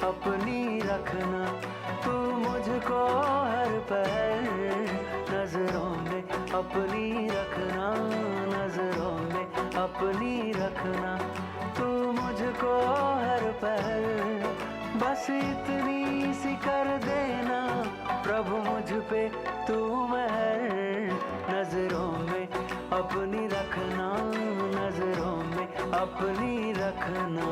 अपनी रखना, तू मुझको हर पहर नजरों में अपनी रखना, नजरों में अपनी रखना, तू मुझको हर पहर बस इतनी सी कर देना प्रभु मुझ पे तू मेहर, नजरों में अपनी रखना, नजरों में अपनी रखना।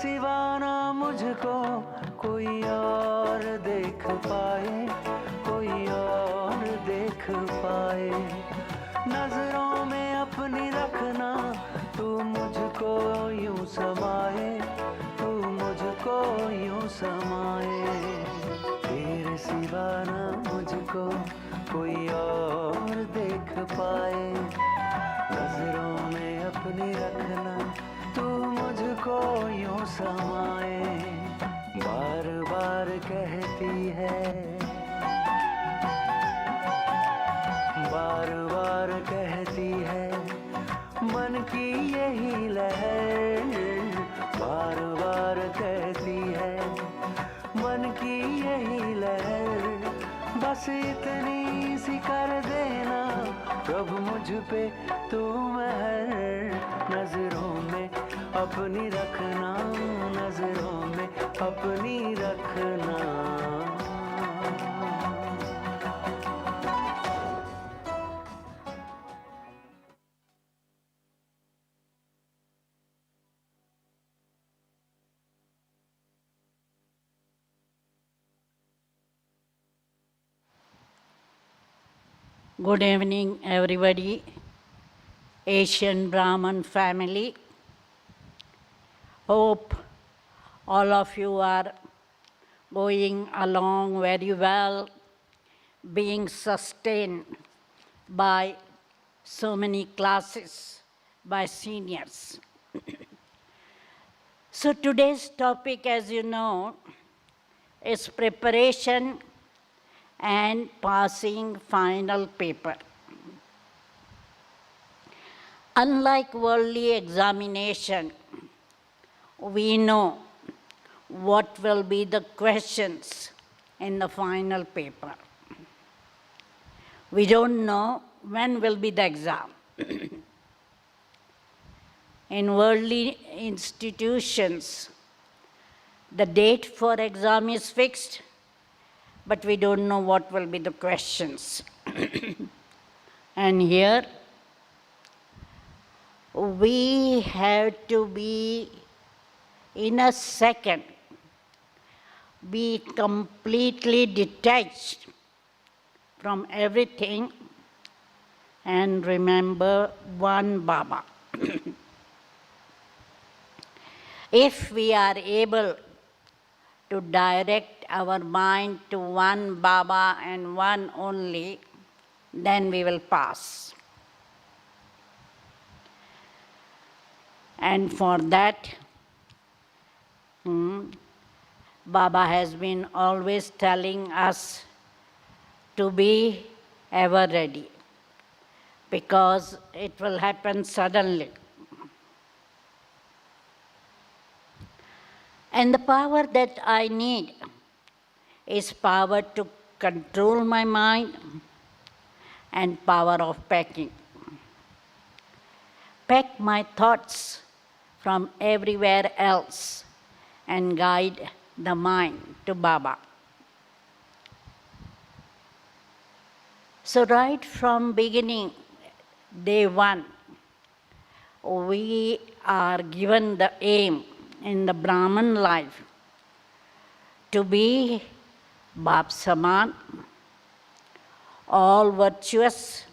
सिवा ना मुझको कोई और देख पाए, कोई और देख पाए, नजरों में अपनी रखना, तू मुझको यूं समाए, तू मुझको यूं समाए, तेरे सिवा ना मुझको कोई और देख पाए, नजरों में अपनी रखना, तू मुझको यूं समाए। बार बार कहती है, बार बार कहती है मन की यही लहर, बार बार कहती है मन की यही लहर, बस इतनी सी कर देना प्रभु मुझ पे तू मेहर, नजरों में अपनी रखना, नजरों में अपनी रखना। Good evening, everybody. Asian Brahman family. Hope all of you are going along very well, being sustained by so many classes by seniors. So today's topic, as you know, is preparation and passing final paper. Unlike worldly examination, we know what will be the questions in the final paper. We don't know when will be the exam. In worldly institutions, the date for exam is fixed, but we don't know what will be the questions. And here, we have to be, in a second, be completely detached from everything and remember one Baba. If we are able to direct our mind to one Baba and one only, then we will pass. And for that, Baba has been always telling us to be ever ready, because it will happen suddenly. And the power that I need is power to control my mind and power of packing. Pack my thoughts from everywhere else and guide the mind to Baba. So right from beginning, day one, we are given the aim in the Brahman life to be Bap Saman, all virtuous,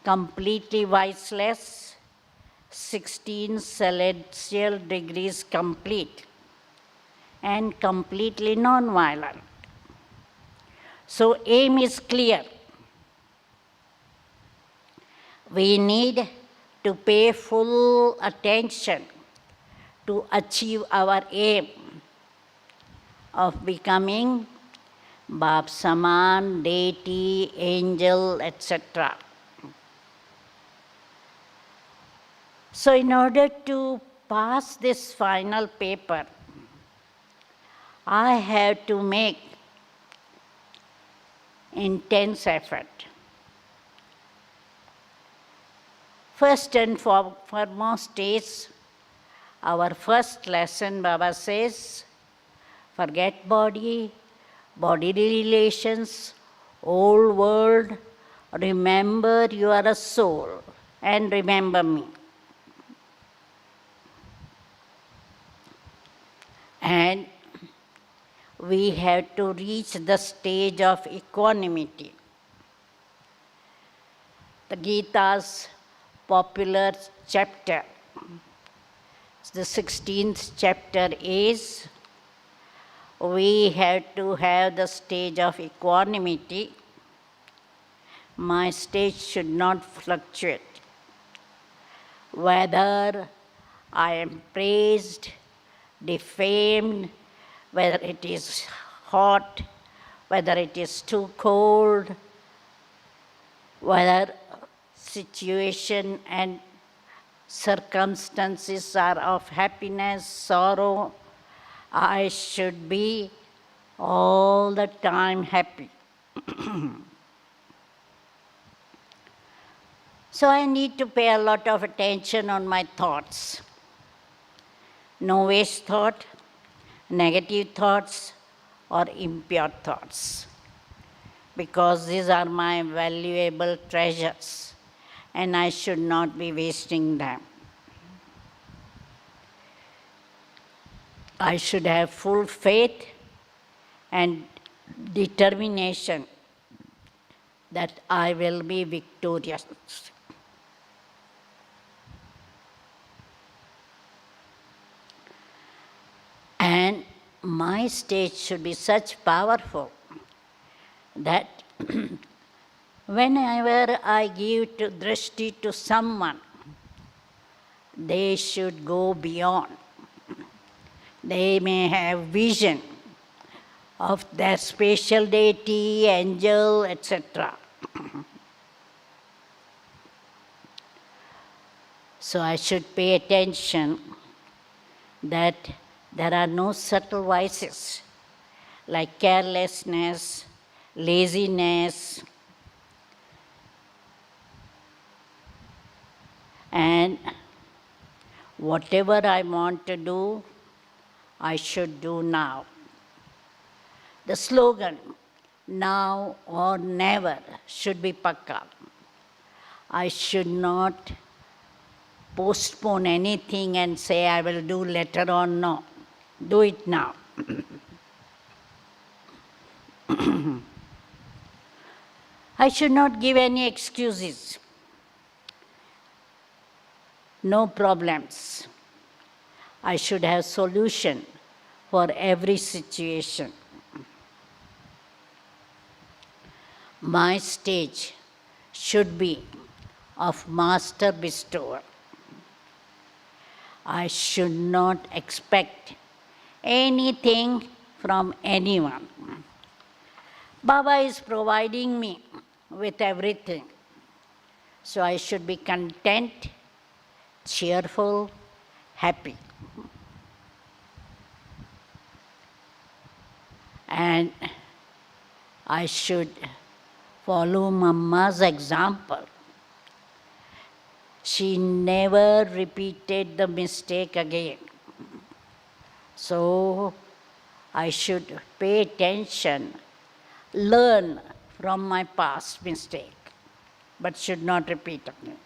completely viceless, 16 celestial degrees complete, and completely non-violent. So aim is clear. We need to pay full attention to achieve our aim of becoming Bap Saman, deity, angel, etc. So in order to pass this final paper, I have to make intense effort. First and foremost is our first lesson. Baba says, forget body, bodily relations, old world, remember you are a soul and remember me. And we have to reach the stage of equanimity. The Gita's popular chapter, the 16th chapter is, we have to have the stage of equanimity. My stage should not fluctuate. Whether I am praised, defamed, whether it is hot, whether it is too cold, whether situation and circumstances are of happiness, sorrow, I should be all the time happy. So I need to pay a lot of attention on my thoughts. No waste thought, negative thoughts, or impure thoughts, because these are my valuable treasures and I should not be wasting them. I should have full faith and determination that I will be victorious. And my stage should be such powerful that whenever I give to drishti to someone, they should go beyond. They may have vision of their spatial deity, angel, etc. So I should pay attention that there are no subtle vices like carelessness, laziness, and whatever I want to do, I should do now. The slogan, now or never, should be pakka. I should not postpone anything and say I will do later on. No, do it now. I should not give any excuses. No problems. I should have solution for every situation. My stage should be of master bestower. I should not expect anything from anyone. Baba is providing me with everything. So I should be content, cheerful, happy. And I should follow Mamma's example. She never repeated the mistake again. So I should pay attention, learn from my past mistake, but should not repeat again.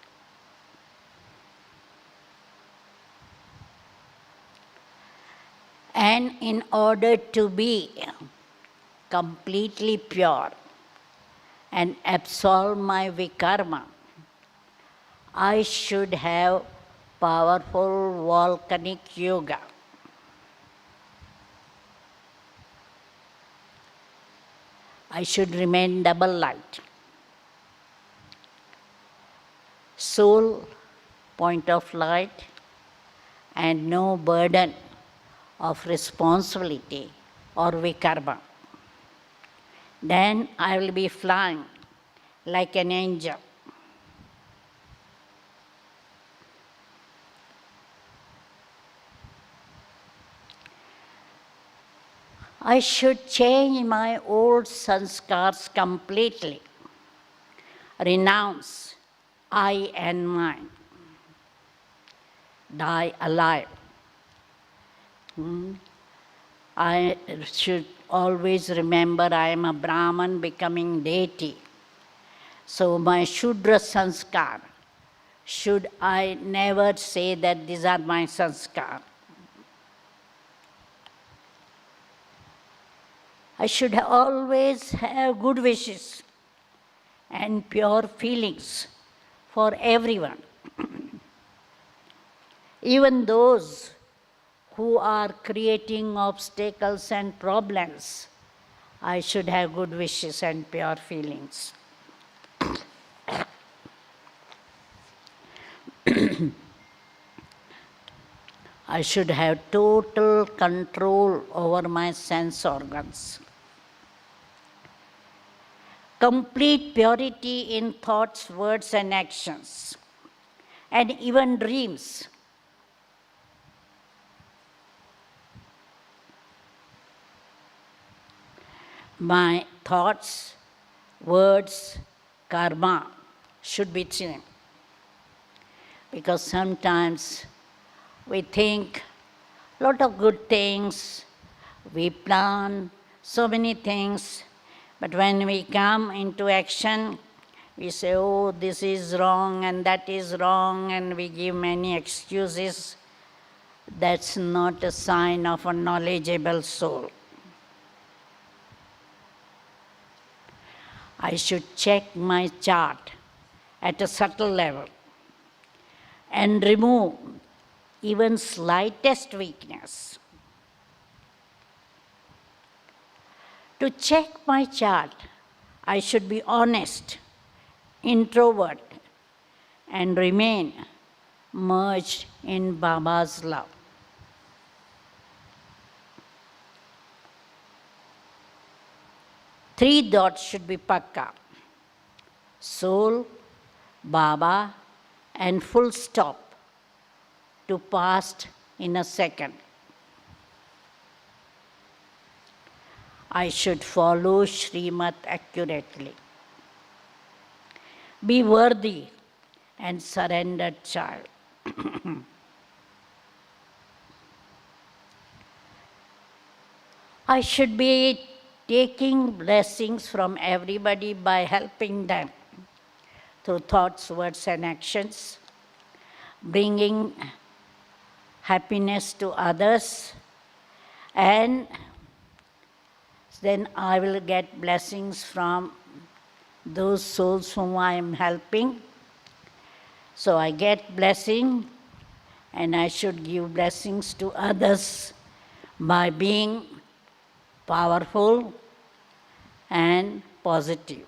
And in order to be completely pure and absolve my vikarma, I should have powerful volcanic yoga. I should remain double light. Soul, point of light, and no burden of responsibility or vikarma. Then I will be flying like an angel. I should change my old sanskars completely, renounce I and mine, die alive. I should always remember I am a Brahman becoming deity. So my Shudra sanskar, should I never say that these are my sanskar. I should always have good wishes and pure feelings for everyone. Even those who are creating obstacles and problems, I should have good wishes and pure feelings. I should have total control over my sense organs. Complete purity in thoughts, words, and actions, and even dreams. My thoughts, words, karma should be seen. Because sometimes we think a lot of good things, we plan so many things, but when we come into action, we say, oh, this is wrong and that is wrong, and we give many excuses. That's not a sign of a knowledgeable soul. I should check my chart at a subtle level and remove even slightest weakness. To check my chart, I should be honest, introvert, and remain merged in Baba's love. Three dots should be pakka: soul, Baba, and full stop to past in a second. I should follow Srimad accurately. Be worthy and surrendered child. I should be taking blessings from everybody by helping them through thoughts, words, and actions, bringing happiness to others, and then I will get blessings from those souls whom I am helping. So I get blessing, and I should give blessings to others by being powerful and positive.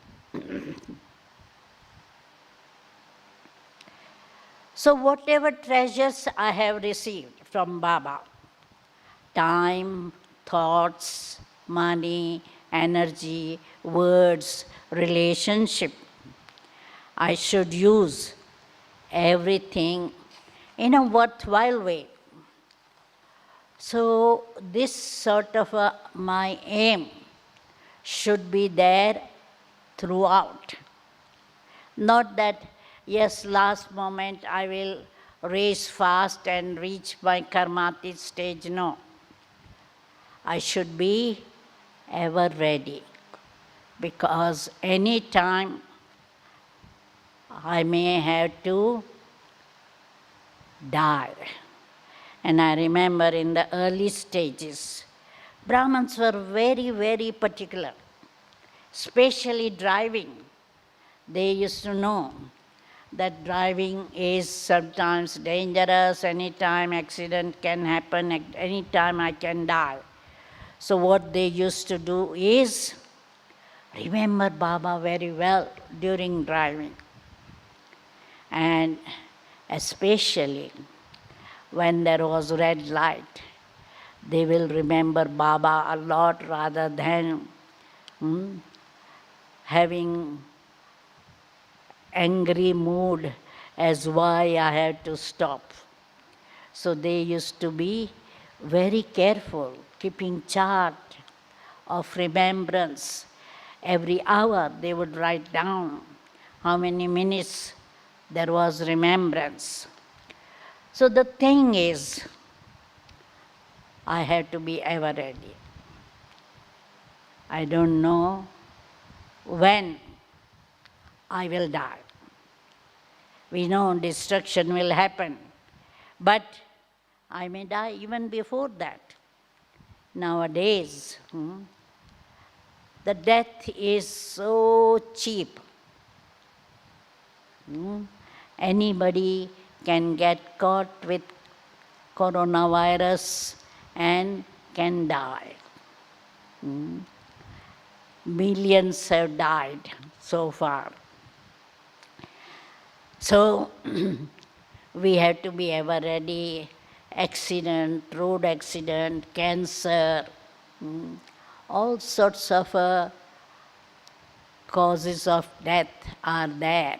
So whatever treasures I have received from Baba, time, thoughts, money, energy, words, relationship, I should use everything in a worthwhile way. So this sort of my aim should be there throughout. Not that, yes, last moment I will race fast and reach my karmatit stage. No. I should be ever ready, because any time I may have to die. And I remember in the early stages, Brahmins were very, very particular, especially driving. They used to know that driving is sometimes dangerous, anytime accident can happen, anytime I can die. So what they used to do is remember Baba very well during driving. And especially when there was red light, they will remember Baba a lot rather than having angry mood as why I had to stop. So they used to be very careful, keeping chart of remembrance. Every hour they would write down how many minutes there was remembrance. So the thing is, I have to be ever ready. I don't know when I will die. We know destruction will happen, but I may die even before that. Nowadays, the death is so cheap. Anybody can get caught with coronavirus and can die. Millions have died so far. So we have to be ever ready. Accident, road accident, cancer, all sorts of causes of death are there.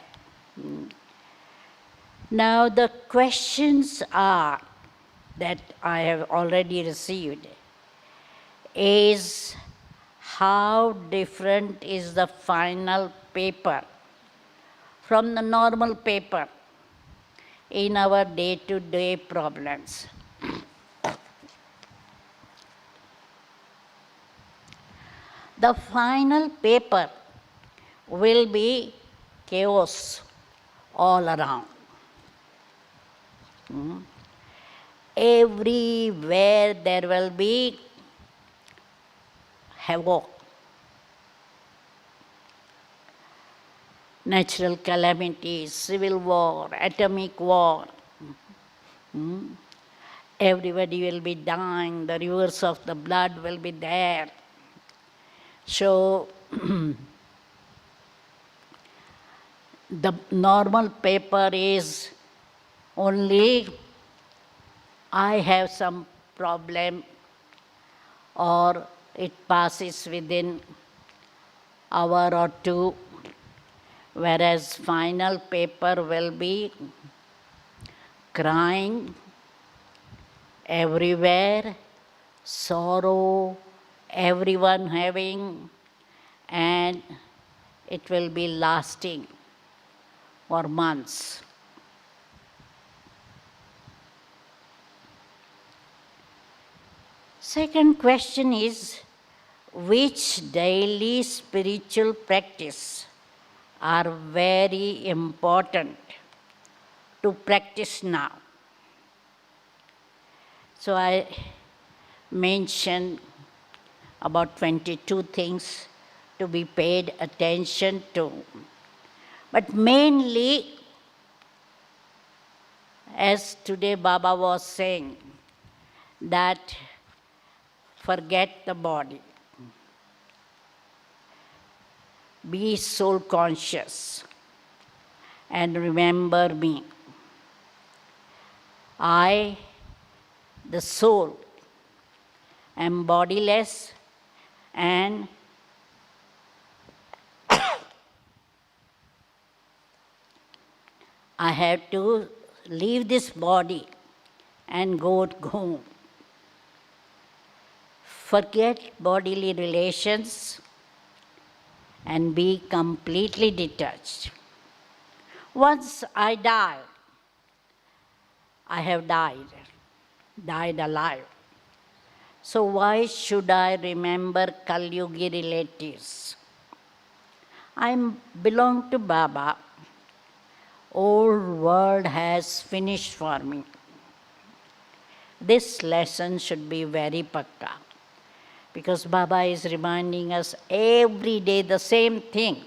Now the questions are that I have already received is how different is the final paper from the normal paper in our day-to-day problems. The final paper will be chaos all around. Everywhere there will be havoc. Natural calamities, civil war, atomic war. Everybody will be dying, the rivers of the blood will be there. So, the normal paper is only I have some problem or it passes within hour or two, whereas final paper will be crying everywhere, sorrow, everyone having, and it will be lasting for months. Second question is, which daily spiritual practice are very important to practice now? So I mentioned about 22 things to be paid attention to. But mainly, as today Baba was saying, that forget the body. Be soul conscious and remember me. I, the soul, am bodiless and I have to leave this body and go home. Forget bodily relations and be completely detached. Once I die, I have died alive. So why should I remember Kal-yugi relatives? I belong to Baba. Old world has finished for me. This lesson should be very pakka, because Baba is reminding us every day the same thing.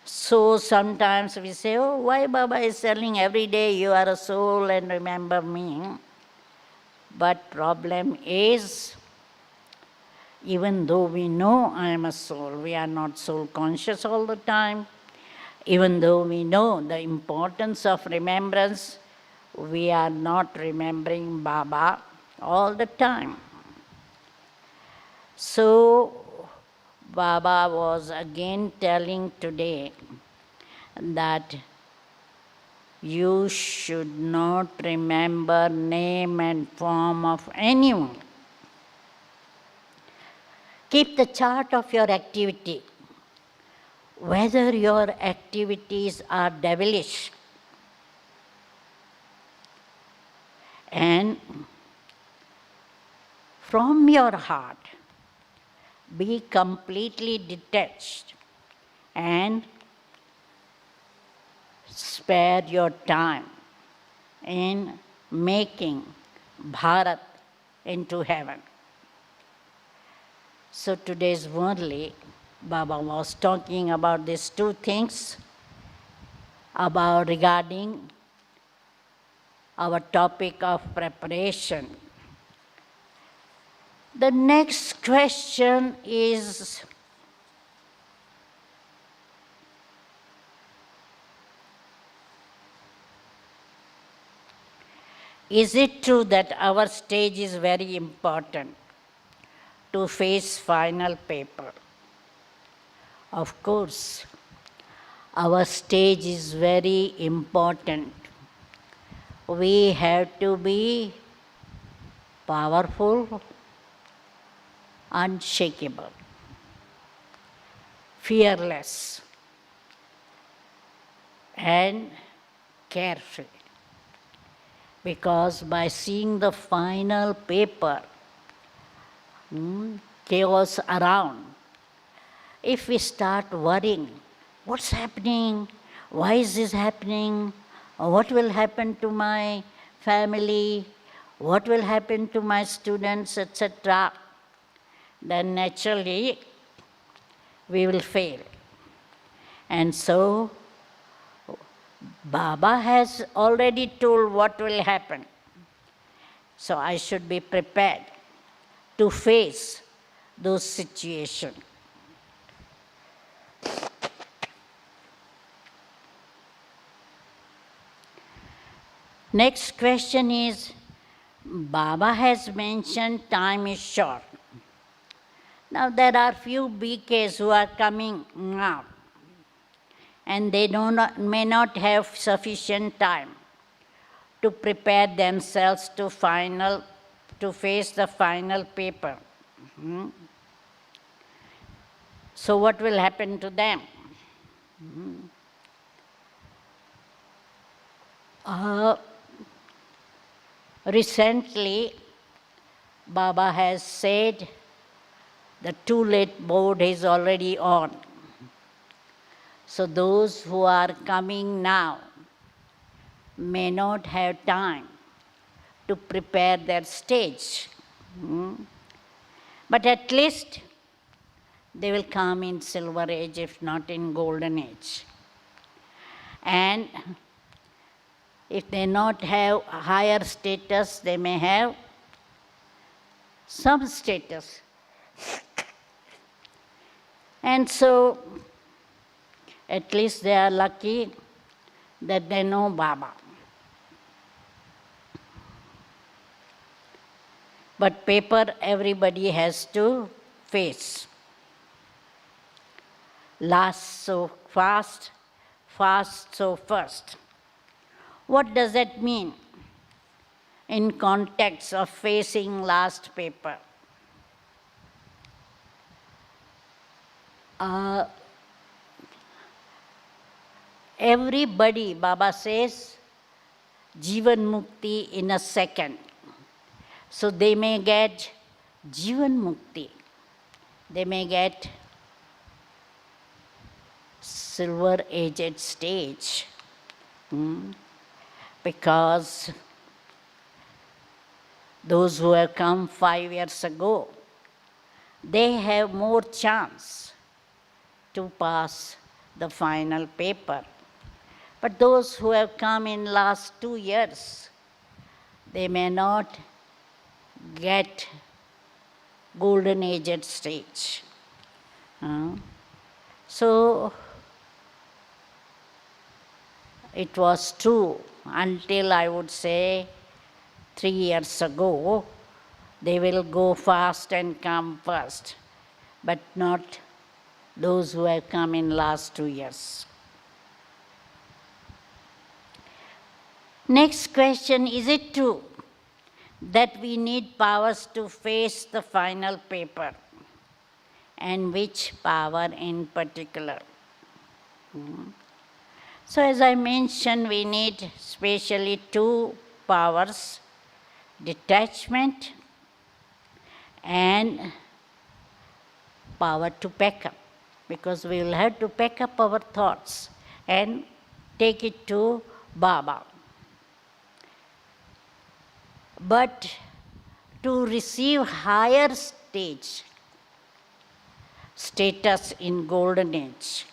So sometimes we say, oh, why Baba is telling every day you are a soul and remember me? But problem is, Even though we know I am a soul, we are not soul conscious all the time. Even though we know the importance of remembrance, we are not remembering Baba all the time. So, Baba was again telling today that you should not remember name and form of anyone. Keep the chart of your activity. Whether your activities are devilish, and from your heart be completely detached and spare your time in making Bharat into heaven. So today's Murli, Baba was talking about these two things about regarding our topic of preparation. The next question is, is it true that our stage is very important to face final paper? Of course, our stage is very important. We have to be powerful, unshakable, fearless, and carefree. Because by seeing the final paper, chaos around, if we start worrying, what's happening? Why is this happening? What will happen to my family? What will happen to my students, etc.? Then naturally we will fail. And so Baba has already told what will happen. So I should be prepared to face those situations. Next question is, Baba has mentioned time is short. Now there are few BKs who are coming now, and they may not have sufficient time to prepare themselves to face the final paper. So what will happen to them? Recently, Baba has said the too late board is already on. So those who are coming now may not have time to prepare their stage. But at least they will come in silver age, if not in golden age. And if they not have higher status, they may have some status. And so, at least they are lucky that they know Baba. But paper everybody has to face. Last so fast, fast so first. What does that mean in context of facing last paper? Everybody, Baba says, Jivan Mukti in a second. So they may get Jivan Mukti. They may get silver-aged stage. Because those who have come 5 years ago, they have more chance to pass the final paper. But those who have come in last 2 years, they may not get golden aged stage. So it was true until, I would say, 3 years ago. They will go fast and come first, but not those who have come in last 2 years. Next question, is it true that we need powers to face the final paper? And which power in particular? So as I mentioned, we need specially 2 powers, detachment and power to pack up, because we will have to pack up our thoughts and take it to Baba. But to receive higher status in golden age,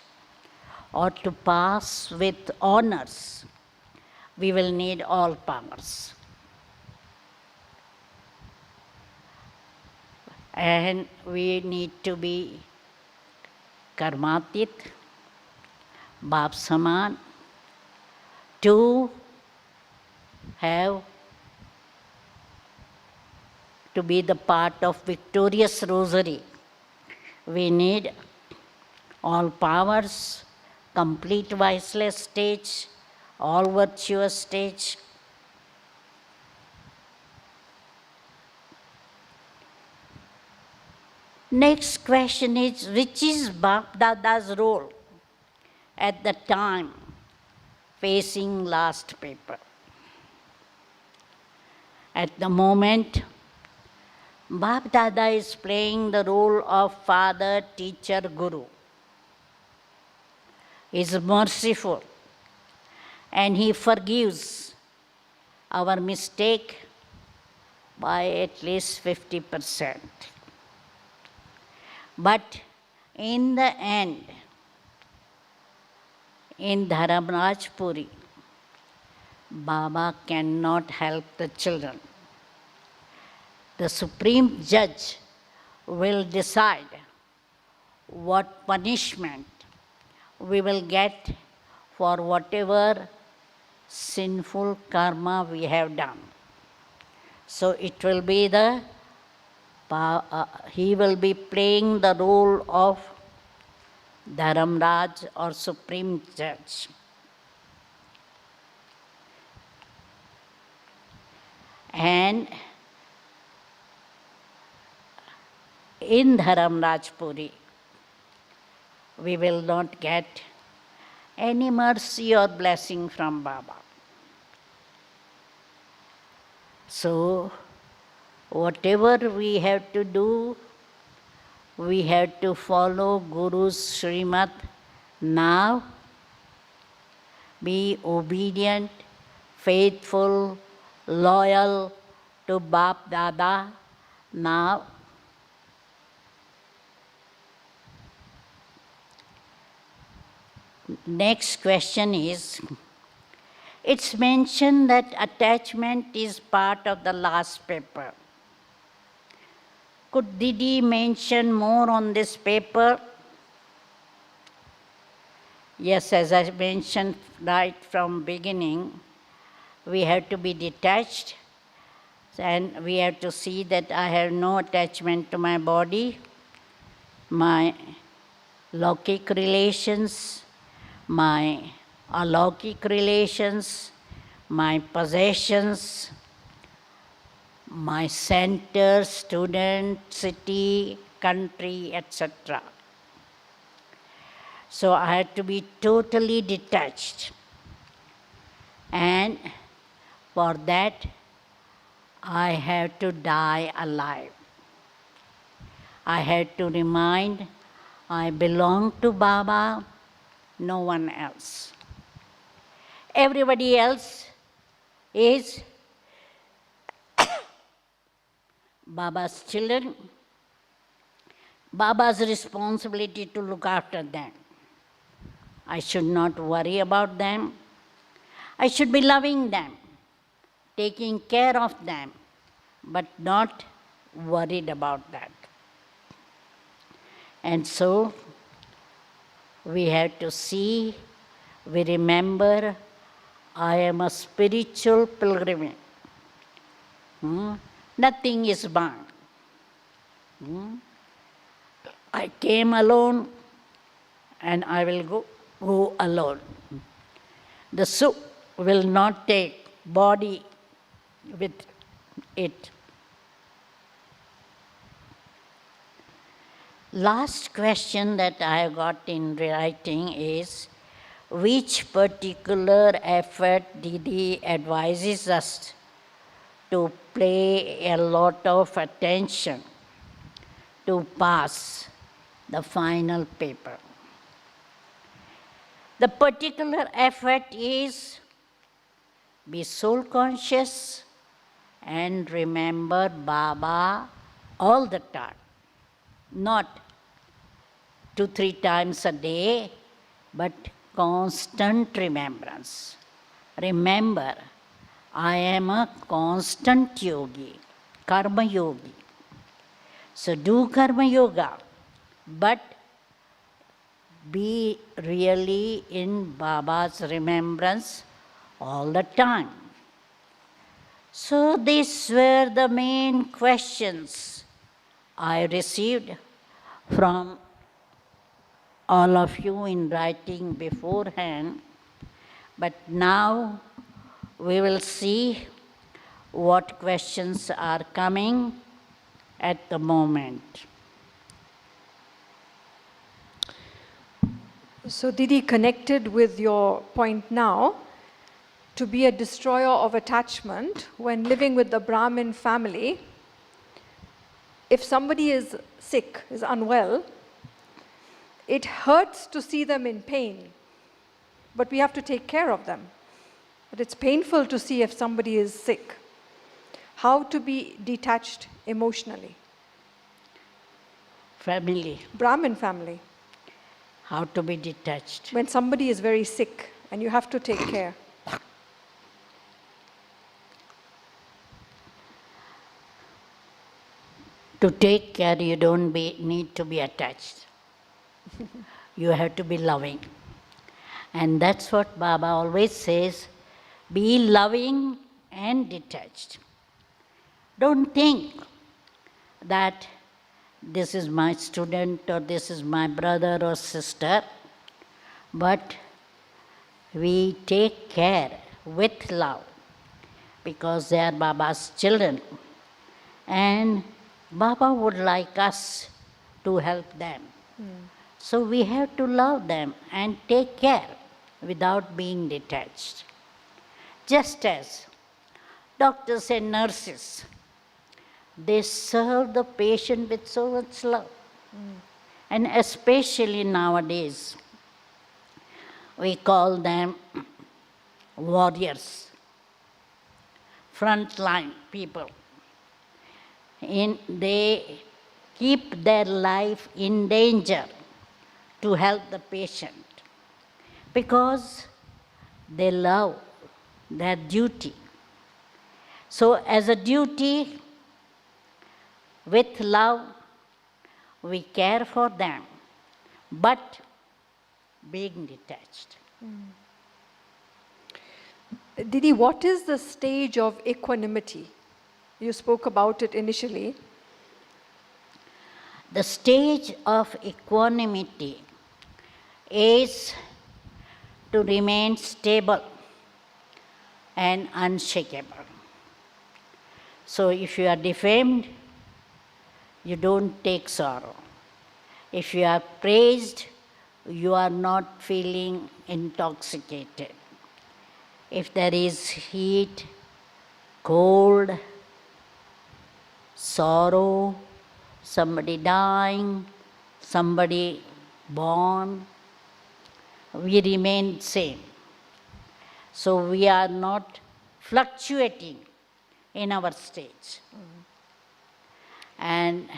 or to pass with honors, we will need all powers. And we need to be karmatit, Bap Saman, to be the part of victorious rosary. We need all powers, complete viceless stage, all virtuous stage. Next question is, which is Bap Dada's role at the time facing last paper? At the moment, Bap Dada is playing the role of father, teacher, guru. He is merciful and he forgives our mistake by at least 50%. But in the end, in Dharamraj Puri, Baba cannot help the children. The Supreme Judge will decide what punishment we will get for whatever sinful karma we have done. So it will be he will be playing the role of Dharamraj or Supreme Judge. And in Dharamraj Puri, we will not get any mercy or blessing from Baba. So, whatever we have to do, we have to follow Guru's Srimad now, be obedient, faithful, loyal to Bap Dada now. Next question is, it's mentioned that attachment is part of the last paper. Could Didi mention more on this paper? Yes, as I mentioned right from beginning, we have to be detached and we have to see that I have no attachment to my body, my Lokik relations, my alaukic relations, my possessions, my center, student, city, country, etc. So I had to be totally detached. And for that, I have to die alive. I had to remind I belong to Baba, no one else. Everybody else is Baba's children, Baba's responsibility to look after them. I should not worry about them. I should be loving them, taking care of them, but not worried about that. And so we have to see, we remember, I am a spiritual pilgrimage. Nothing is bound. I came alone and I will go alone. The soup will not take body with it. Last question that I got in writing is, which particular effort Didi advises us to pay a lot of attention to pass the final paper? The particular effort is be soul conscious and remember Baba all the time. Not 2-3 times a day, but constant remembrance. Remember, I am a constant yogi, karma yogi. So do karma yoga, but be really in Baba's remembrance all the time. So these were the main questions I received from all of you in writing beforehand. But now we will see what questions are coming at the moment. So Didi, connected with your point now, to be a destroyer of attachment when living with the Brahmin family, if somebody is sick, is unwell, it hurts to see them in pain, but we have to take care of them. But it's painful to see if somebody is sick. How to be detached emotionally? Family, Brahmin family. how to be detached. When somebody is very sick and you have to take care. To take care, you don't need to be attached. You have to be loving. And that's what Baba always says, be loving and detached. Don't think that this is my student or this is my brother or sister, but we take care with love because they are Baba's children. And Baba would like us to help them. So we have to love them and take care without being detached. Just as doctors and nurses, they serve the patient with so much love. And especially nowadays, we call them warriors, frontline people. They keep their life in danger to help the patient because they love their duty. So as a duty, with love, we care for them, but being detached. Didi, what is the stage of equanimity? You spoke about it initially. The stage of equanimity is to remain stable and unshakable. So if you are defamed, you don't take sorrow. If you are praised, you are not feeling intoxicated. If there is heat, cold, sorrow, somebody dying, somebody born, we remain same. So we are not fluctuating in our stage. And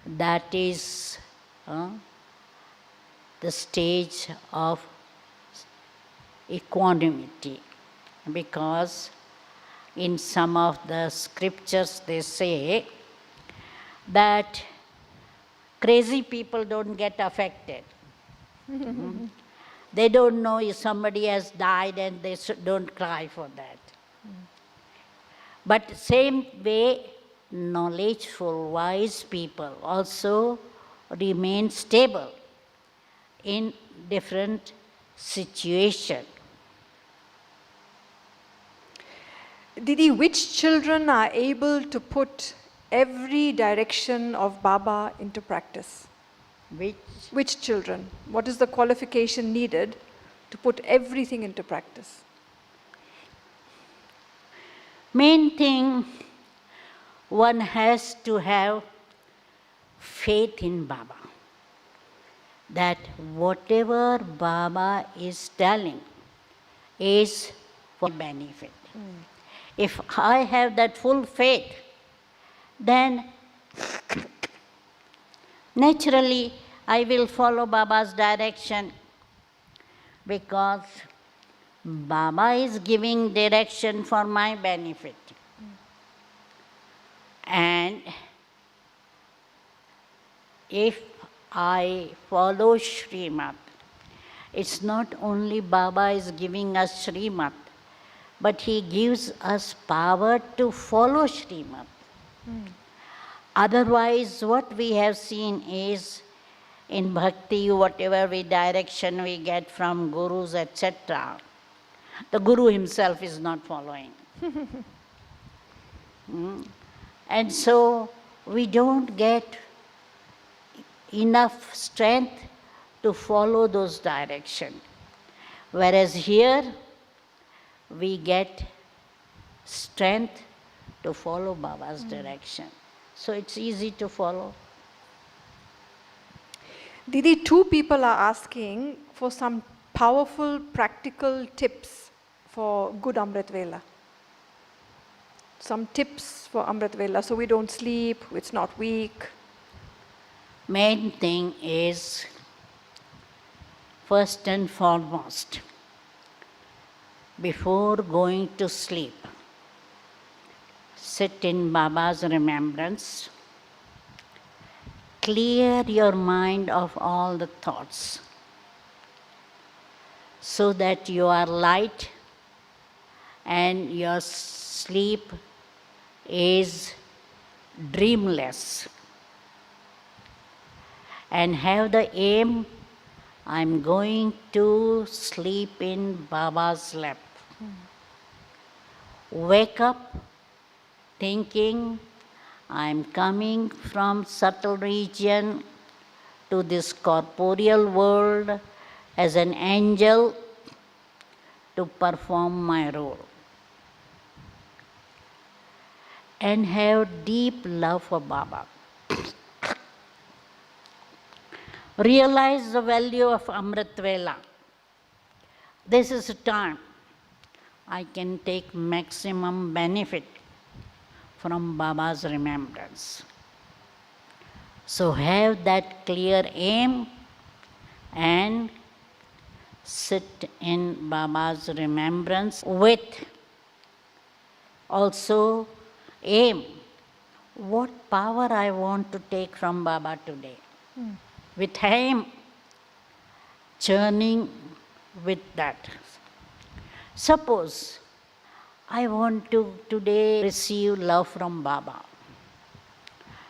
that is the stage of equanimity, because in some of the scriptures they say that Crazy people don't get affected. Mm. They don't know if somebody has died and they don't cry for that. But same way, knowledgeful, wise people also remain stable in different situations. Didi, which children are able to put every direction of Baba into practice? Which children? What is the qualification needed to put everything into practice? main thing, one has to have faith in Baba. That whatever Baba is telling is for benefit. If I have that full faith, then naturally I will follow Baba's direction, because Baba is giving direction for my benefit. And if I follow Srimad, it's not only Baba is giving us Srimad, but he gives us power to follow Srimad. Otherwise, what we have seen is in bhakti, whatever direction we get from gurus, etc., the guru himself is not following. And so we don't get enough strength to follow those directions. Whereas here, we get strength to follow Baba's direction. So it's easy to follow. Didi, two people are asking for some powerful practical tips for good Amrit Vela. Some tips for Amrit Vela so we don't sleep, it's not weak. Main thing is, first and foremost, before going to sleep, sit in Baba's remembrance, clear your mind of all the thoughts, so that you are light and your sleep is dreamless. And have the aim, I'm going to sleep in Baba's lap. Wake up thinking, I'm coming from subtle region to this corporeal world as an angel to perform my role. And have deep love for Baba. Realize the value of Amrit Vela. This is a time I can take maximum benefit from Baba's remembrance. So have that clear aim and sit in Baba's remembrance with also aim. What power I want to take from Baba today? With him, churning with that. Suppose I want to today receive love from Baba.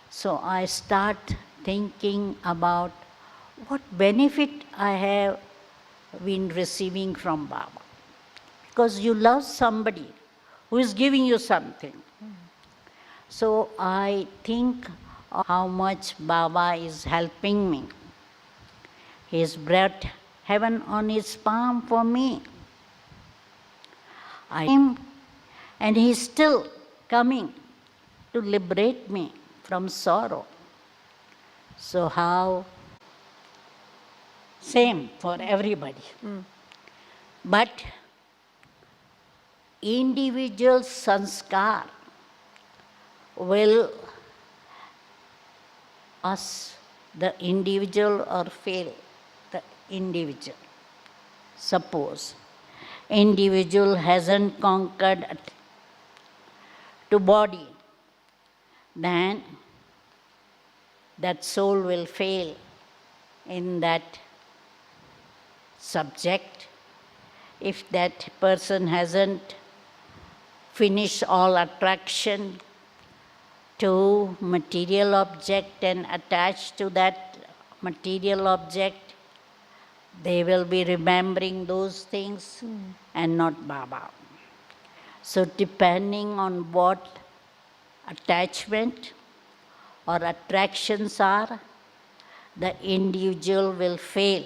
So I start thinking about what benefit I have been receiving from Baba. Because you love somebody who is giving you something. So I think of how much Baba is helping me. He has brought heaven on his palm for me. I am, and he is still coming to liberate me from sorrow. So how? Same for everybody. But individual sanskar will ask the individual or fail the individual. Suppose individual hasn't conquered to body, then that soul will fail in that subject. If that person hasn't finished all attraction to material object and attached to that material object, they will be remembering those things and not Baba. So depending on what attachment or attractions are, the individual will fail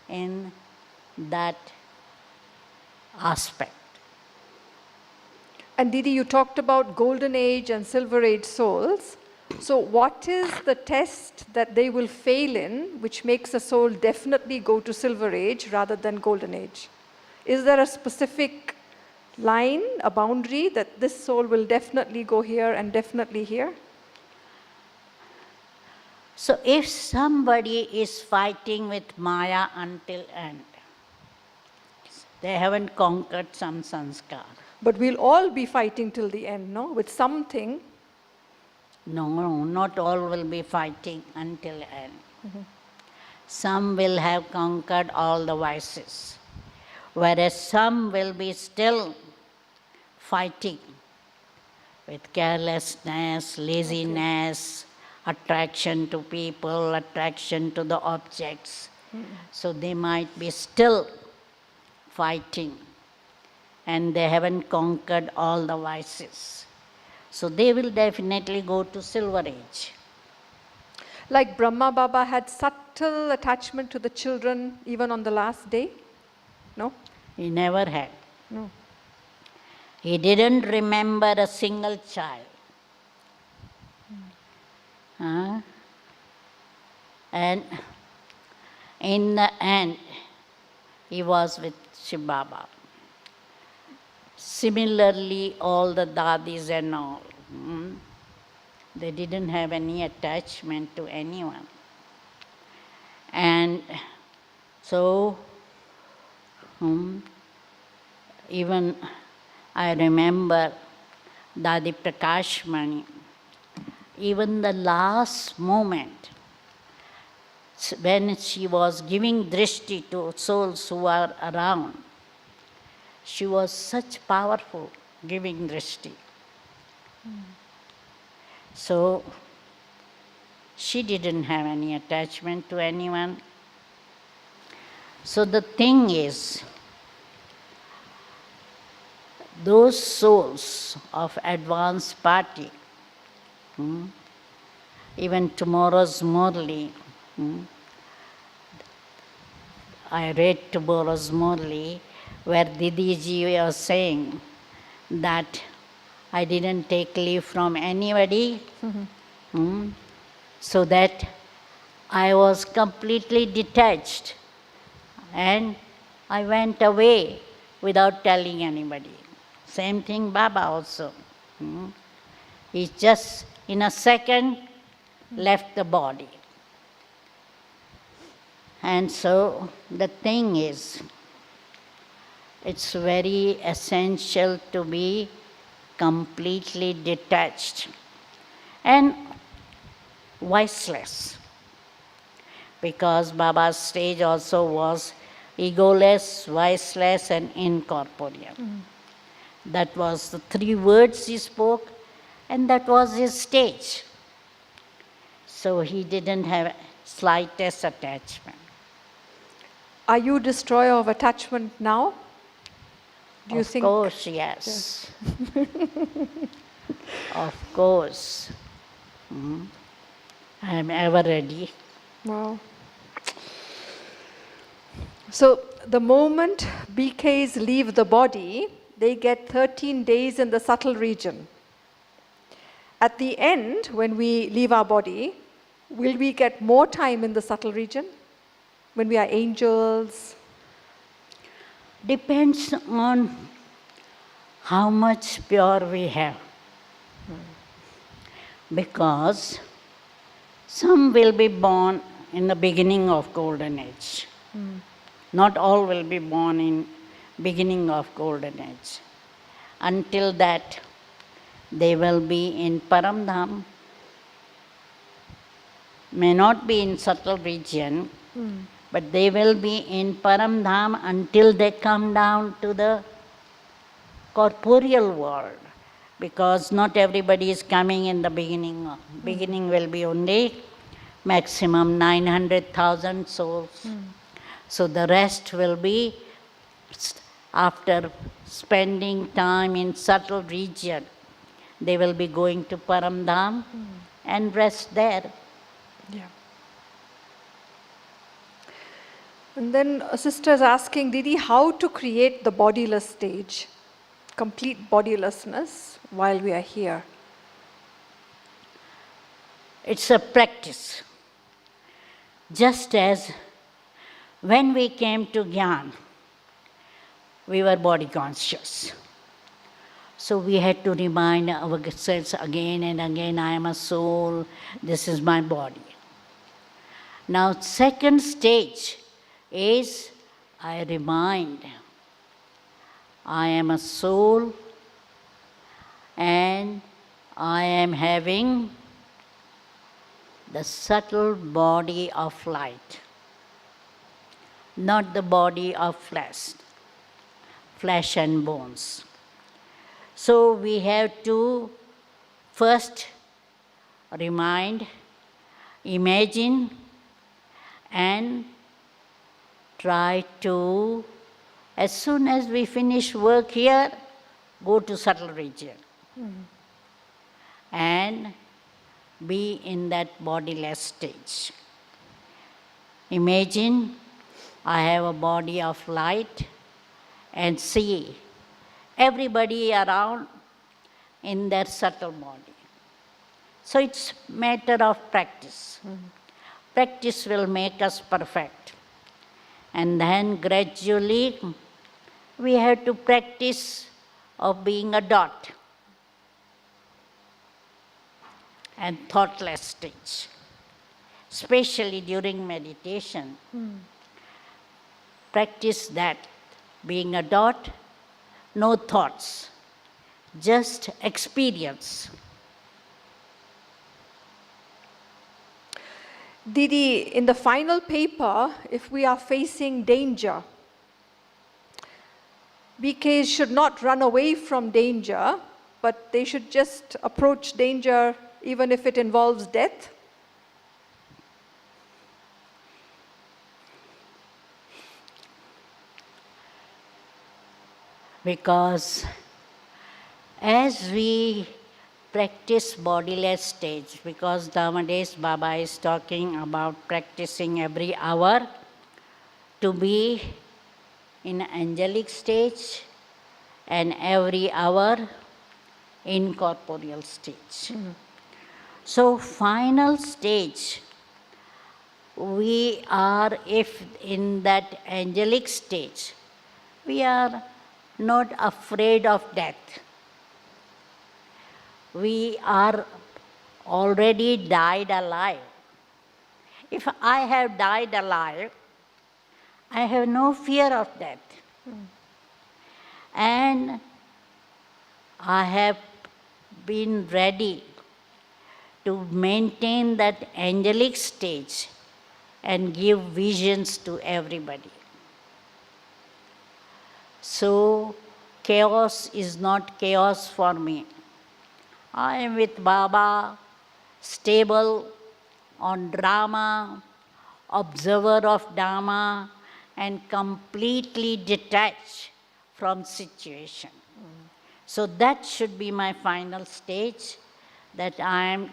in that aspect. And Didi, you talked about golden age and silver age souls. So what is the test that they will fail in, which makes a soul definitely go to silver age rather than golden age? Is there a specific line, a boundary, that this soul will definitely go here and definitely here? So if somebody is fighting with Maya until end, they haven't conquered some sanskar. But we'll all be fighting till the end, no? With something. No, not all will be fighting until end. Some will have conquered all the vices, whereas some will be still fighting with carelessness, laziness, attraction to people, attraction to the objects. So they might be still fighting and they haven't conquered all the vices. So they will definitely go to silver age. Like Brahma Baba had subtle attachment to the children even on the last day? No? He never had. No. He didn't remember a single child. And in the end, he was with Shiv Baba. Similarly, all the dadis and all, they didn't have any attachment to anyone. And so, even I remember Dadi Prakashmani, even the last moment, when she was giving drishti to souls who are around, she was such powerful giving drishti. So she didn't have any attachment to anyone. So the thing is, those souls of advanced party, even tomorrow's Murli, I read tomorrow's Murli, where Didiji was saying that I didn't take leave from anybody, so that I was completely detached and I went away without telling anybody. Same thing Baba also. He just in a second left the body. And so the thing is, it's very essential to be completely detached and viceless. Because Baba's stage also was egoless, viceless and incorporeal. That was the 3 words he spoke, and that was his stage. So he didn't have slightest attachment. Are you destroyer of attachment now? Do you Of think? course, yes. Of course. I am ever ready. Wow. So the moment BKs leave the body, they get 13 days in the subtle region. At the end, when we leave our body, will we get more time in the subtle region? When we are angels? Depends on how much pure we have. Because some will be born in the beginning of golden age. Not all will be born in beginning of golden age. Until that, they will be in Paramdham. may not be in subtle region, but they will be in Paramdham until they come down to the corporeal world, because not everybody is coming in the beginning. Beginning will be only maximum 900,000 souls. So the rest will be after spending time in subtle region. They will be going to Paramdham and rest there. Yeah. And then a sister is asking, Didi, how to create the bodiless stage, complete bodilessness while we are here? It's a practice. Just as when we came to Gyan, we were body conscious. So we had to remind ourselves again and again, I am a soul, this is my body. Now, second stage is I remind I am a soul and I am having the subtle body of light, not the body of flesh and bones. So we have to first remind, imagine, and try to, as soon as we finish work here, go to subtle region and be in that bodiless stage. Imagine I have a body of light and see everybody around in their subtle body. So it's matter of practice. Practice will make us perfect. And then gradually we have to practice of being a dot and thoughtless stage, especially during meditation. Practice that, being a dot, no thoughts, just experience. Didi, in the final paper, if we are facing danger, BKs should not run away from danger, but they should just approach danger even if it involves death. Because as we practice bodiless stage, because nowadays Baba is talking about practicing every hour to be in angelic stage and every hour in corporeal stage. So final stage, we are, if in that angelic stage, we are not afraid of death. We are already died alive. If I have died alive, I have no fear of death. And I have been ready to maintain that angelic stage and give visions to everybody. So chaos is not chaos for me. I am with Baba, stable on drama, observer of Dharma, and completely detached from situation. So that should be my final stage, that I am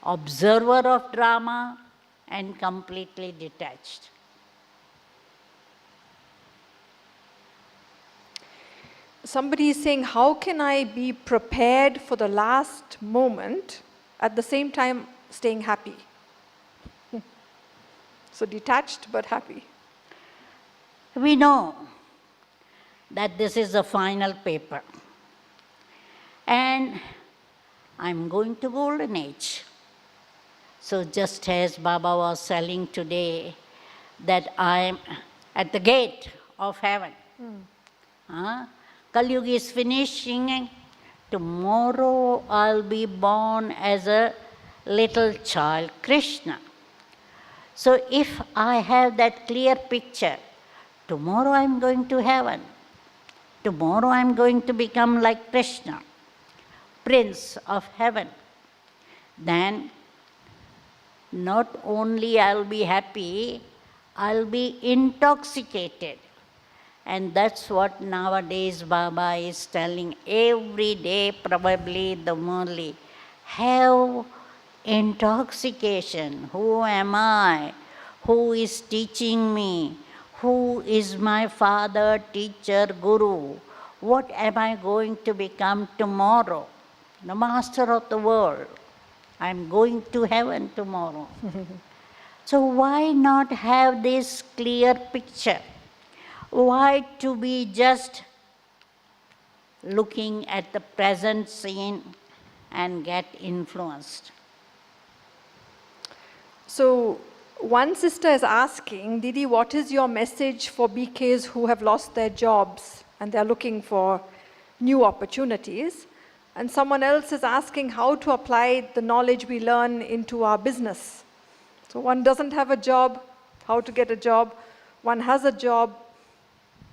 observer of drama and completely detached. Somebody is saying, how can I be prepared for the last moment at the same time staying happy? So detached but happy. We know that this is the final paper. And I'm going to golden age. So just as Baba was telling today that I am at the gate of heaven. Kali Yuga is finishing. Tomorrow I'll be born as a little child, Krishna. So if I have that clear picture, tomorrow I'm going to heaven. Tomorrow I'm going to become like Krishna, Prince of Heaven. Then not only I'll be happy, I'll be intoxicated. And that's what nowadays Baba is telling every day, probably the Murli. Have intoxication. Who am I? Who is teaching me? Who is my father, teacher, guru? What am I going to become tomorrow? The master of the world. I'm going to heaven tomorrow. So why not have this clear picture? Why to be just looking at the present scene and get influenced? So, one sister is asking, Didi, what is your message for BKs who have lost their jobs and they're looking for new opportunities? And someone else is asking how to apply the knowledge we learn into our business. So, one doesn't have a job, how to get a job. One has a job,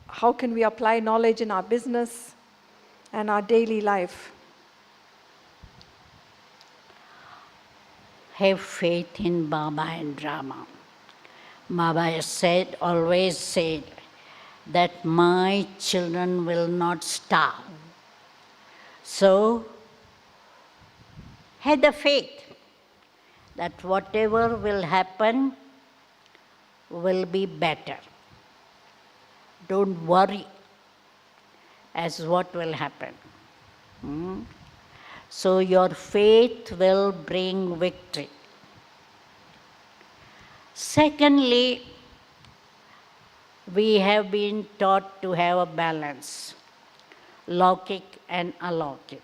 how can we apply knowledge in our business and our daily life? Have faith in Baba and Rama. Baba has said, always said, that my children will not starve. So, have the faith that whatever will happen will be better. Don't worry as what will happen. So your faith will bring victory. Secondly, we have been taught to have a balance, Laukik and Alaukik.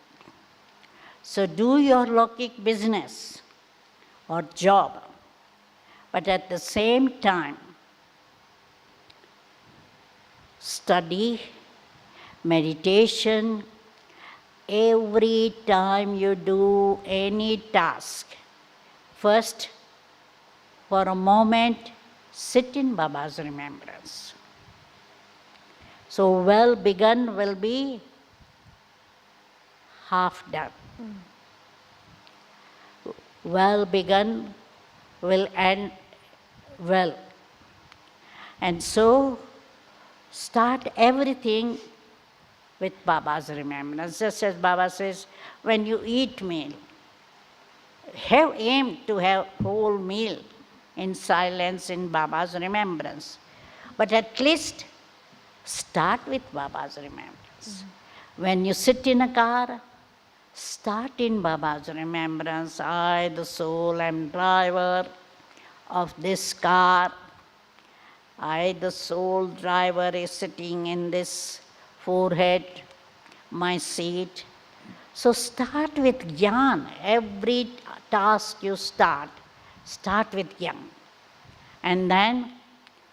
So do your Laukik business or job, but at the same time, study, meditation. Every time you do any task, first, for a moment, sit in Baba's remembrance. So well begun will be half done. Well begun will end well. And so, start everything with Baba's remembrance. Just as Baba says, when you eat meal, have aim to have whole meal in silence in Baba's remembrance. But at least start with Baba's remembrance. When you sit in a car, start in Baba's remembrance. I, the soul, am driver of this car. I, the soul driver, is sitting in this forehead, my seat. So start with Gyan. Every task you start with Gyan. And then,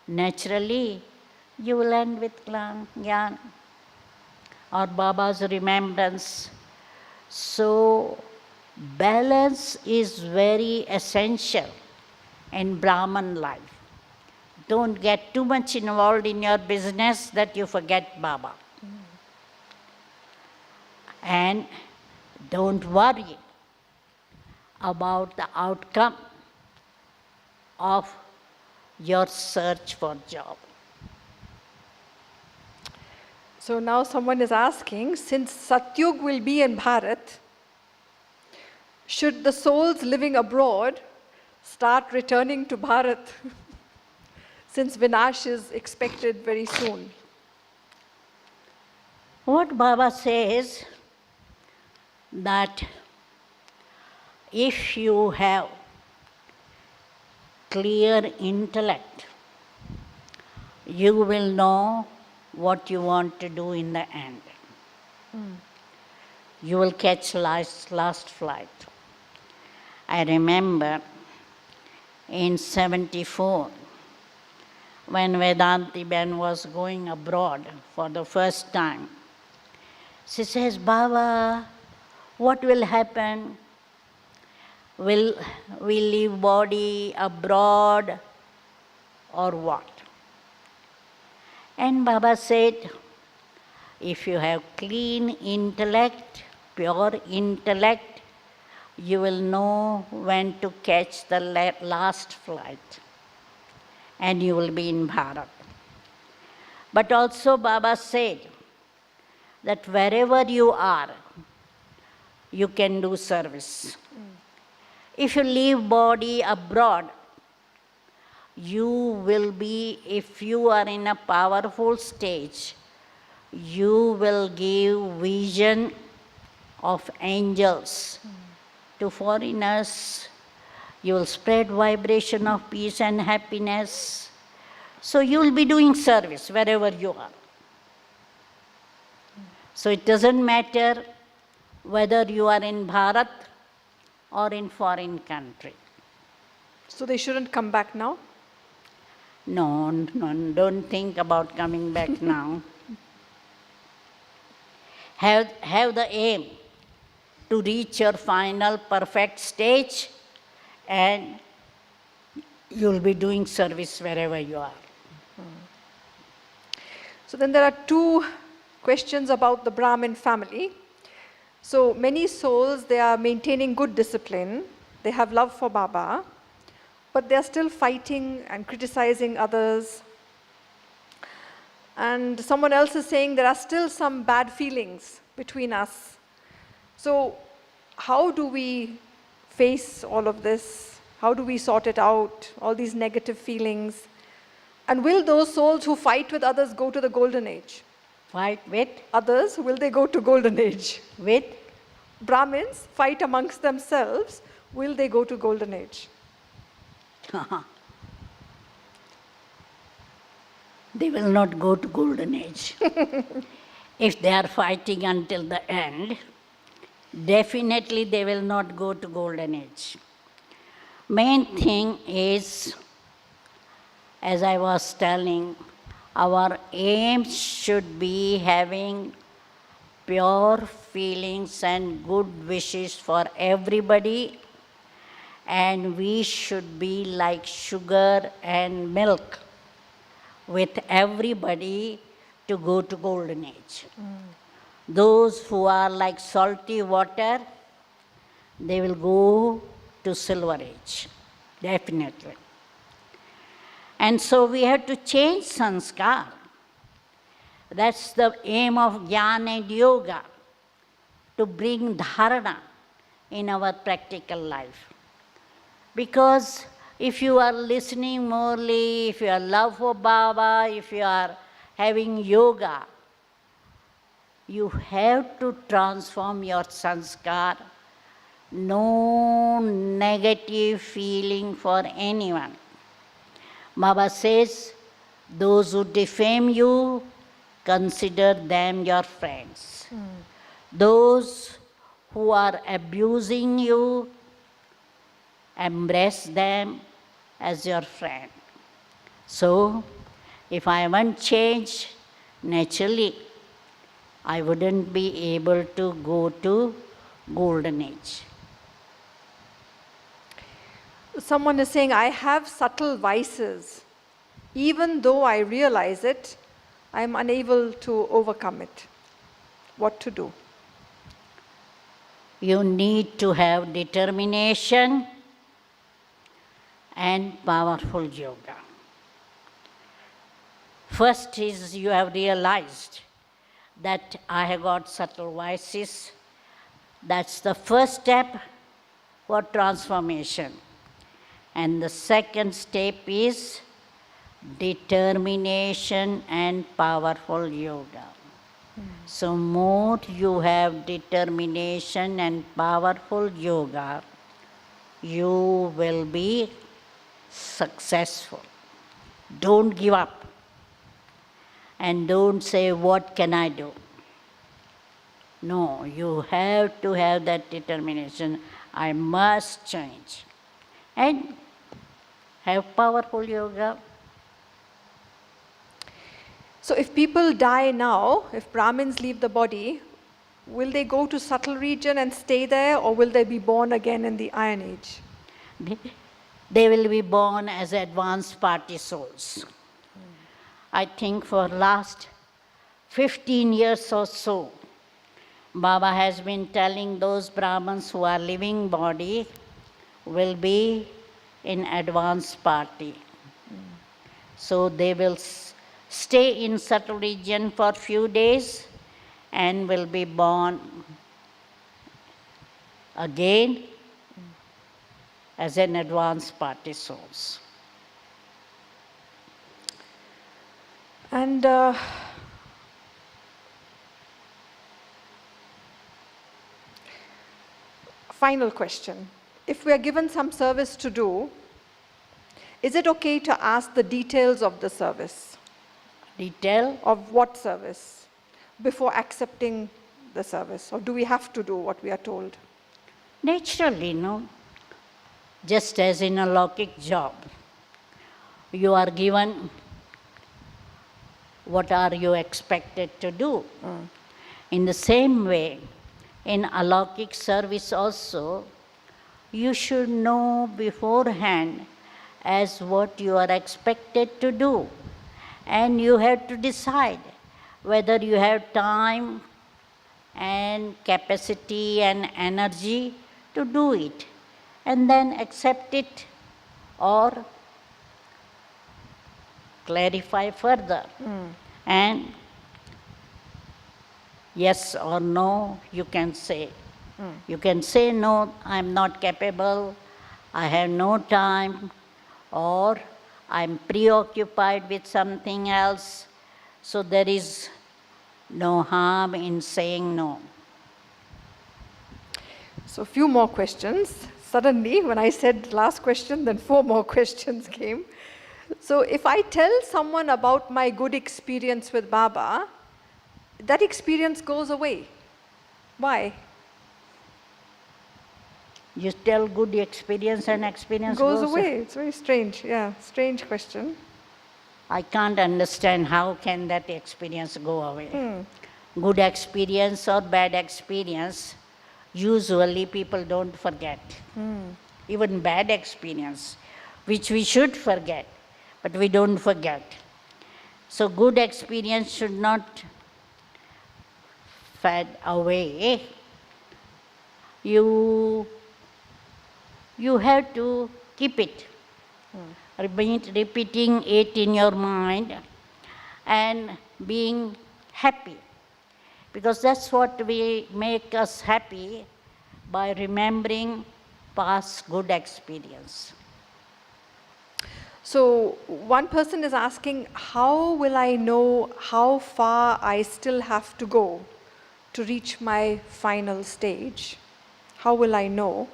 naturally, you will end with Gyan or Baba's remembrance. So, balance is very essential in Brahman life. Don't get too much involved in your business that you forget Baba. And don't worry about the outcome of your search for job. So now someone is asking, since Satyug will be in Bharat, should the souls living abroad start returning to Bharat since Vinash is expected very soon? What Baba says, that if you have clear intellect, you will know what you want to do in the end. You will catch last flight. I remember in 74, when Vedanti Ben was going abroad for the first time, she says, Baba, what will happen? Will we leave body abroad or what? And Baba said, if you have clean intellect, pure intellect, you will know when to catch the last flight, and you will be in Bharat. But also Baba said that wherever you are, you can do service. If you leave body abroad, you will be, if you are in a powerful stage, you will give vision of angels to foreigners. You will spread vibration of peace and happiness. So you will be doing service wherever you are. So it doesn't matter whether you are in Bharat or in foreign country. So they shouldn't come back now? No, don't think about coming back now. Have the aim to reach your final perfect stage, and you'll be doing service wherever you are. So then there are two questions about the Brahmin family. So many souls, they are maintaining good discipline, they have love for Baba, but they are still fighting and criticizing others. And someone else is saying there are still some bad feelings between us. So how do we face all of this? How do we sort it out, all these negative feelings? And will those souls who fight with others go to the golden age? Fight with? Others, will they go to golden age? With? Brahmins fight amongst themselves, will they go to golden age? They will not go to golden age. If they are fighting until the end, definitely they will not go to golden age. Main thing is, as I was telling, our aim should be having pure feelings and good wishes for everybody, and we should be like sugar and milk with everybody to go to golden age. Those who are like salty water, they will go to silver age, definitely. And so we have to change sanskar. That's the aim of Jnana and Yoga, to bring dharana in our practical life. Because if you are listening morely, if you are love for Baba, if you are having yoga, you have to transform your sanskar. No negative feeling for anyone. Baba says, those who defame you, consider them your friends. Those who are abusing you, embrace them as your friend. So, if I want change, naturally, I wouldn't be able to go to golden age. Someone is saying, I have subtle vices. Even though I realize it, I am unable to overcome it. What to do? You need to have determination and powerful yoga. First is you have realized that I have got subtle vices. That's the first step for transformation. And the second step is determination and powerful yoga. So more you have determination and powerful yoga, you will be successful. Don't give up. And don't say, what can I do? No, you have to have that determination. I must change. And have powerful yoga. So if people die now, if Brahmins leave the body, will they go to subtle region and stay there, or will they be born again in the Iron Age? they will be born as advanced party souls. I think for last 15 years or so, Baba has been telling those Brahmins who are living body will be in advanced party. So they will stay in subtle region for few days and will be born again as an advanced party souls. And final question. If we are given some service to do, is it okay to ask the details of the service? Detail? Of what service? Before accepting the service? Or do we have to do what we are told? Naturally, no. Just as in a Lokik job, you are given what are you expected to do. In the same way, in Alokik service also, you should know beforehand as what you are expected to do. And you have to decide whether you have time and capacity and energy to do it, and then accept it or clarify further. And yes or no, you can say. You can say, no, I'm not capable, I have no time, or I'm preoccupied with something else. So there is no harm in saying no. So, few more questions. Suddenly, when I said last question, then 4 more questions came. So, if I tell someone about my good experience with Baba, that experience goes away. Why? You tell good experience and experience Goes away. It's very strange. Yeah, strange question. I can't understand how can that experience go away. Good experience or bad experience, usually people don't forget. Even bad experience, which we should forget, but we don't forget. So good experience should not fade away. You have to keep it. Repeating it in your mind and being happy. Because that's what we make us happy, by remembering past good experience. So, one person is asking, how will I know how far I still have to go to reach my final stage? How will I know?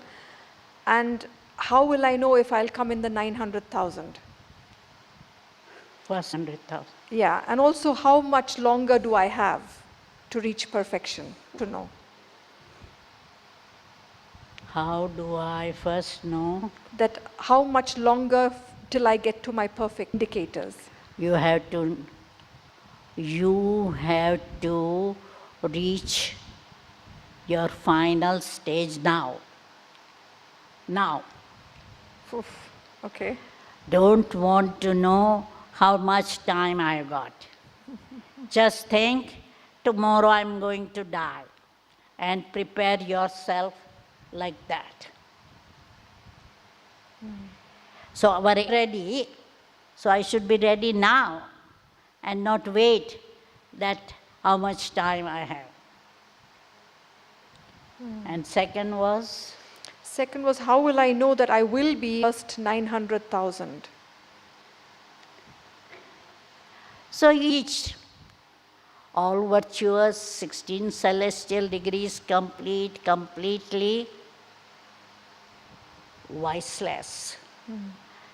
And how will I know if I'll come in the 900,000? First 100,000. Yeah, and also how much longer do I have to reach perfection, to know? How do I first know? That how much longer till I get to my perfect indicators? You have to reach your final stage now. Now. Oof, okay. Don't want to know how much time I got. Just think, tomorrow I'm going to die, and prepare yourself like that. So we're ready, so I should be ready now and not wait that how much time I have. And second was? Second was, how will I know that I will be first 900,000? So each, all virtuous, 16 celestial degrees complete, completely viceless.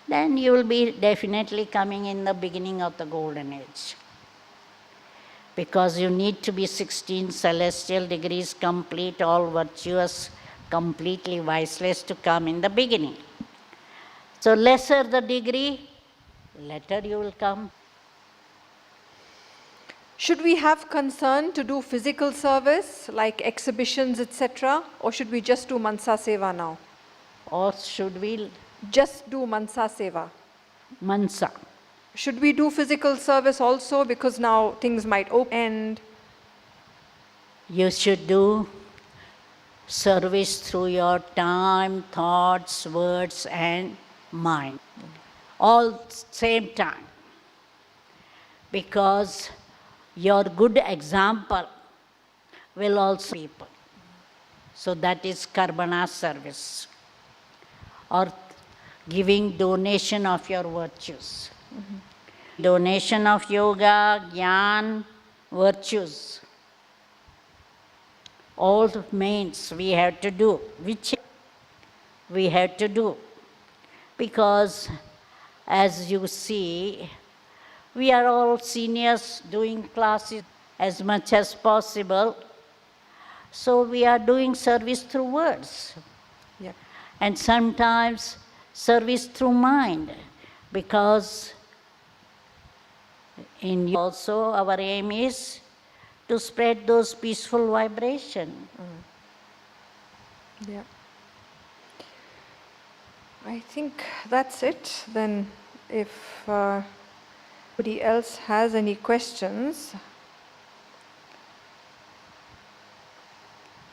Then you will be definitely coming in the beginning of the golden age. Because you need to be 16 celestial degrees complete, all virtuous, completely viceless to come in the beginning. So lesser the degree, later you will come. Should we have concern to do physical service like exhibitions, etc., or should we just do Mansa Seva now? Or should we just do Mansa Seva? Mansa. Should we do physical service also, because now things might open? You should do service through your time, thoughts, words, and mind. All same time. Because your good example will also people. So that is Karmana service. Or giving donation of your virtues. Donation of yoga, jnana, virtues. All the means we have to do, which we have to do. Because as you see, we are all seniors doing classes as much as possible. So we are doing service through words. Yeah. And sometimes service through mind. Because in also our aim is to spread those peaceful vibrations. Yeah. I think that's it. Then if anybody else has any questions,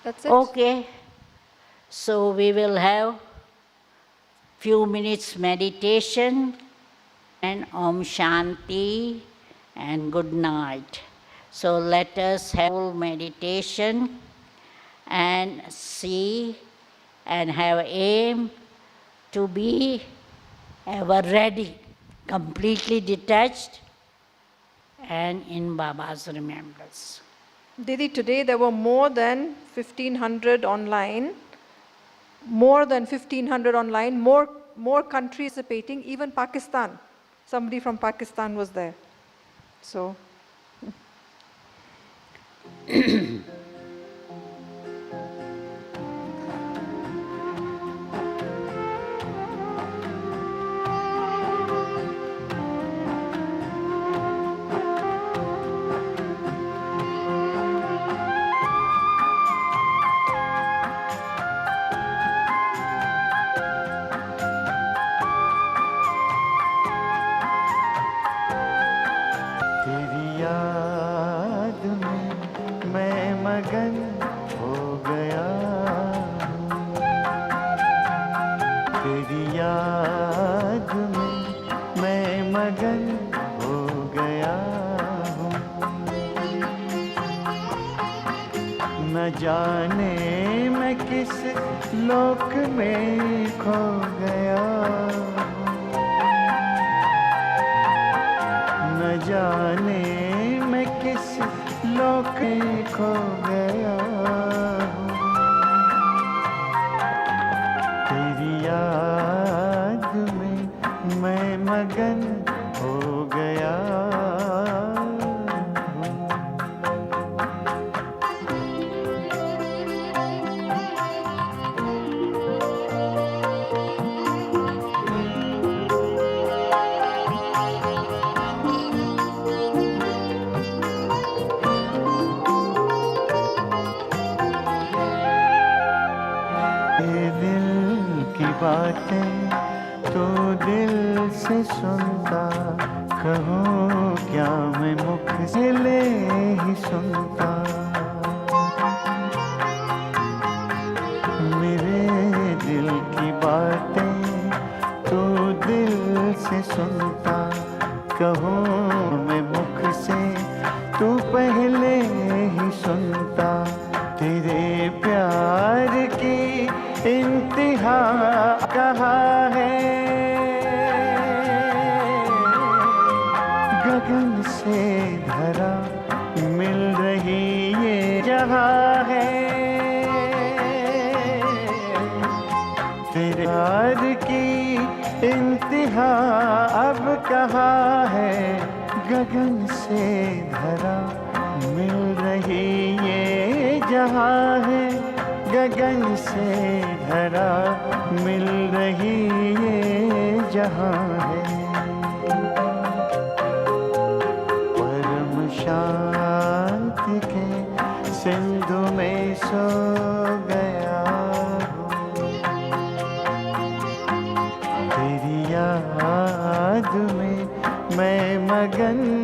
that's it. Okay. So we will have few minutes meditation and Om Shanti and good night. So let us have full meditation and see and have aim to be ever ready, completely detached and in Baba's remembrance. Didi, today there were more than 1,500 online, more countries participating, even Pakistan. Somebody from Pakistan was there. So. तेरी याद में मैं मगन हो गया हूँ। तेरी याद में मैं मगन हो गया हूँ। न जाने मैं किस लोक में खो गया हूँ। न जाने मैं किस लोक में खो गया हूँ। तेरी याद में मैं मगन हो गया हूँ। बातें तो दिल से सुनता, कहूँ क्या मैं मुख से ले ही सुनता। मेरे दिल की बातें तो दिल से सुनता, कहूँ मैं मुख से तू पहले ही सुनता। तेरे प्यार की इंतहा कहाँ है, गगन से धरा मिल रही ये जहाँ है। तेरे प्यार की इंतहा अब कहाँ है, गगन से धरा मिल रही ये जहाँ है। गगन से धरा मिल रही ये जहाँ है। परम शांति के सिंधु में सो गया हूँ। लगन